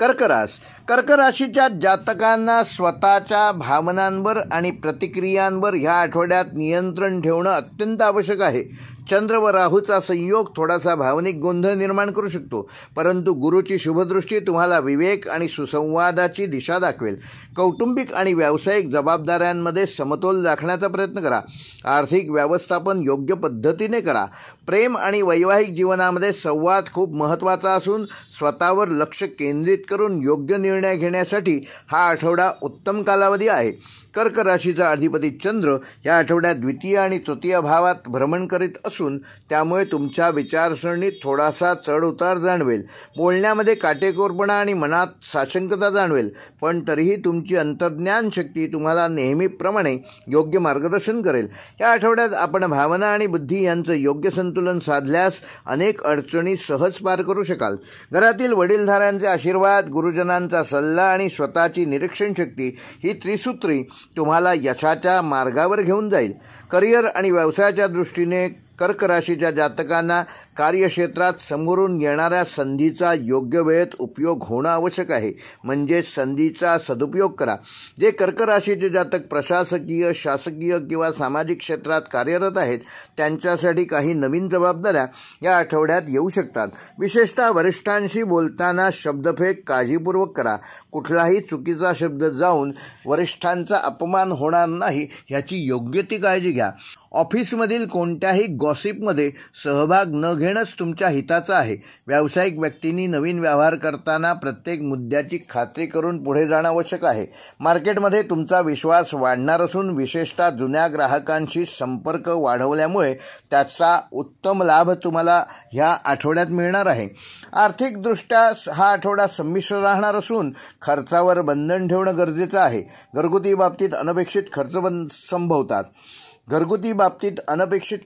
कर्क राशीच्या जातकांना स्वतःच्या भावनांवर आणि प्रतिक्रियांवर ह्या आठवड्यात नियंत्रण ठेवणं अत्यंत आवश्यक आहे. चंद्र व राहूचा संयोग थोडासा भावनिक गोंधळ निर्माण करू शकतो, परंतु गुरुची शुभदृष्टी तुम्हाला विवेक आणि सुसंवादाची दिशा दाखवेल. कौटुंबिक आणि व्यावसायिक जबाबदाऱ्यांमध्ये समतोल राखण्याचा प्रयत्न करा. आर्थिक व्यवस्थापन योग्य पद्धतीने करा. प्रेम आणि वैवाहिक जीवनामध्ये संवाद खूप महत्त्वाचा असून स्वतःवर लक्ष केंद्रित करून योग्य निर्णय घेण्यासाठी हा आठवडा उत्तम कालावधी आहे. कर्क राशीचा अधिपती चंद्र या आठवड्यात द्वितीय आणि तृतीय भावात भ्रमण करीत असून त्यामुळे तुमच्या विचारसरणीत थोडासा चढ उतार जाणवेल. बोलण्यामध्ये काटेकोरपणा आणि मनात साशंकता जाणवेल, पण तरीही तुमची अंतर्ज्ञान शक्ती तुम्हाला नेहमीप्रमाणे योग्य मार्गदर्शन करेल. या आठवड्यात आपण भावना आणि बुद्धी यांचं योग्य संतुलन साधल्यास अनेक अडचणी सहज पार करू शकाल. घरातील वडीलधाऱ्यांचे आशीर्वाद, गुरुजनांचा सल्ला आणि स्वतःची निरीक्षण शक्ती ही त्रिसूत्री तुम्हाला यशाच्या मार्गावर घेऊन जाईल. करिअर आणि व्यवसायाच्या दृष्टीने कर्क राशीच्या जातकांना कार्यक्षेत्रात समोरून येणाऱ्या संधीचा योग्य वेळेत उपयोग होणं आवश्यक आहे, म्हणजे संधीचा सदुपयोग करा. जे कर्क राशीचे जातक प्रशासकीय, शासकीय किंवा सामाजिक क्षेत्रात कार्यरत आहेत त्यांच्यासाठी काही नवीन जबाबदाऱ्या या आठवड्यात येऊ शकतात. विशेषतः वरिष्ठांशी बोलताना शब्दफेक काळजीपूर्वक करा. कुठलाही चुकीचा शब्द जाऊन वरिष्ठांचा अपमान होणार नाही याची योग्य ती काळजी घ्या. ऑफिसमधील कोणत्याही गॉसिपमध्ये सहभाग न घेणंच तुमच्या हिताचं आहे. व्यावसायिक व्यक्तींनी नवीन व्यवहार करताना प्रत्येक मुद्द्याची खात्री करून पुढे जाणं आवश्यक आहे. मार्केटमध्ये तुमचा विश्वास वाढणार असून विशेषतः जुन्या ग्राहकांशी संपर्क वाढवल्यामुळे त्याचा उत्तम लाभ तुम्हाला ह्या आठवड्यात मिळणार आहे. आर्थिकदृष्ट्या हा आठवडा संमिश्र राहणार असून खर्चावर बंधन ठेवणं गरजेचं आहे. घरगुती बाबतीत अनपेक्षित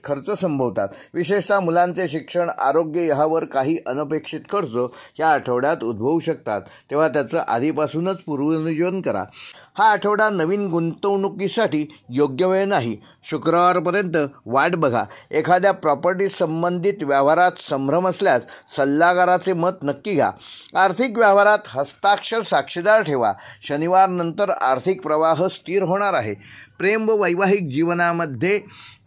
खर्च संभवतात. विशेषतः मुलांचे शिक्षण, आरोग्य ह्यावर काही अनपेक्षित खर्च या आठवड्यात उद्भवू शकतात, तेव्हा त्याचं आधीपासूनच पूर्वनियोजन करा. हा आठवडा नवीन गुंतवणुकीसाठी योग्य वेळ नाही. शुक्रवारपर्यंत वाट बघा. एखाद्या प्रॉपर्टी संबंधित व्यवहारात संभ्रम असल्यास सल्लागाराचे मत नक्की घ्या. आर्थिक व्यवहारात हस्ताक्षर साक्षीदार ठेवा. शनिवारनंतर आर्थिक प्रवाह स्थिर होणार आहे. प्रेम व वैवाहिक जीवनामध्ये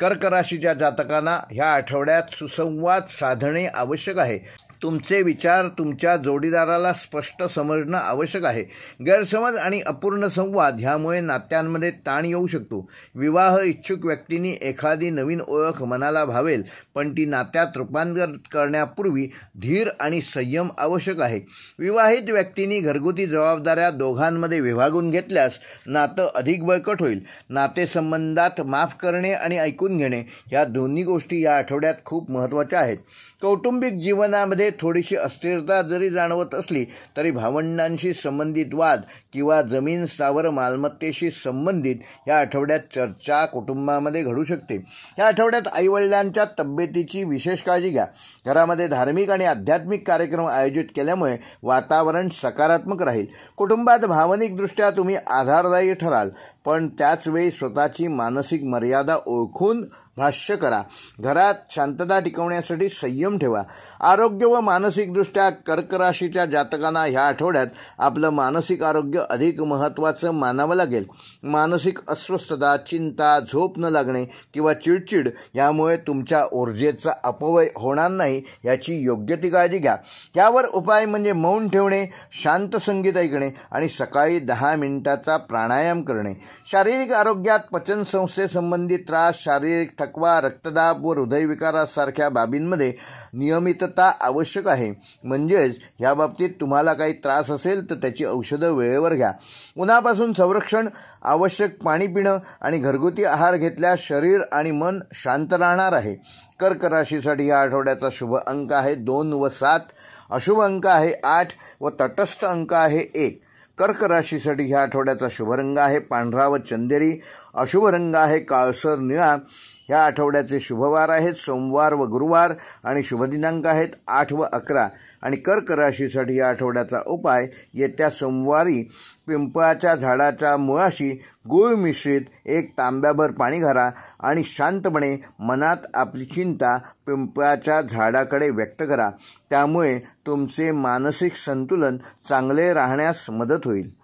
कर्क राशीच्या जातकांना ह्या आठवड्यात सुसंवाद साधणे आवश्यक आहे. तुमचे विचार तुमच्या जोडीदाराला स्पष्ट समजणं आवश्यक आहे. गैरसमज आणि अपूर्ण संवाद ह्यामुळे नात्यांमध्ये ताण येऊ शकतो. विवाह इच्छुक व्यक्तींनी एखादी नवीन ओळख मनाला भावेल, पण ती नात्यात रूपांतर करण्यापूर्वी धीर आणि संयम आवश्यक आहे. विवाहित व्यक्तींनी घरगुती जबाबदाऱ्या दोघांमध्ये विभागून घेतल्यास नातं अधिक बळकट होईल. नातेसंबंधात माफ करणे आणि ऐकून घेणे या दोन्ही गोष्टी या आठवड्यात खूप महत्त्वाच्या आहेत. कौटुंबिक जीवनामध्ये थोडीशी अस्थिरता जरी जाणवत असली तरी भावंडांशी संबंधित वाद किंवा जमीन स्थावर मालमत्तेशी संबंधित या आठवड्यात चर्चा कुटुंबामध्ये घडू शकते. या आठवड्यात आईवडिलांच्या तब्येतीची विशेष काळजी घ्या. घरामध्ये धार्मिक आणि आध्यात्मिक कार्यक्रम आयोजित केल्यामुळे वातावरण सकारात्मक राहील. कुटुंबात भावनिकदृष्ट्या तुम्ही आधारदायी ठराल, पण त्याचवेळी स्वतःची मानसिक मर्यादा ओळखून भाष्य करा. घरात शांतता टिकवण्यासाठी संयम ठेवा. आरोग्य व मानसिकदृष्ट्या कर्क राशीच्या जातकांना ह्या आठवड्यात आपलं मानसिक आरोग्य अधिक महत्त्वाचं मानावं लागेल. मानसिक अस्वस्थता, चिंता, झोप न लागणे किंवा चिडचिड यामुळे तुमच्या ऊर्जेचा अपव्यय होणार नाही याची योग्य ती काळजी घ्या. यावर उपाय म्हणजे मौन ठेवणे, शांत संगीत ऐकणे आणि सकाळी 10 मिनिटाचा प्राणायाम करणे. शारीरिक आरोग्यात पचनसंस्थेसंबंधित त्रास, शारीरिक थकवा, रक्तदाब व हृदयविकारासारख्या बाबींमध्ये नियमितता आवश्यक आहे. म्हणजेच या बाबतीत तुम्हाला काही त्रास असेल तर त्याची औषधं वेळेवर घ्या. उन्हापासून संरक्षण, आवश्यक पाणी पिणं आणि घरगुती आहार घेतल्यास शरीर आणि मन शांत राहणार आहे. कर्क राशीसाठी या आठवड्याचा शुभ अंक आहे 2 व 7. अशुभ अंक आहे 8 व तटस्थ अंक आहे 1. कर्क राशीसाठी ह्या आठवड्याचा शुभ रंग आहे पांढरा व चंदेरी. अशुभ रंग आहे काळसर निळा. ह्या आठवड्याचे शुभवार आहेत सोमवार व गुरुवार आणि शुभ दिनांक आहेत 8 व 11. आणि कर्क राशीसाठी या आठवड्याचा उपाय, येत्या सोमवारी पिंपळाच्या झाडाच्या मुळाशी गूळ मिश्रित 1 तांब्याभर पाणी घाला आणि शांतपणे मनात आपली चिंता पिंपळाच्या झाडाकडे व्यक्त करा. त्यामुळे तुमचे मानसिक संतुलन चांगले राहण्यास मदत होईल.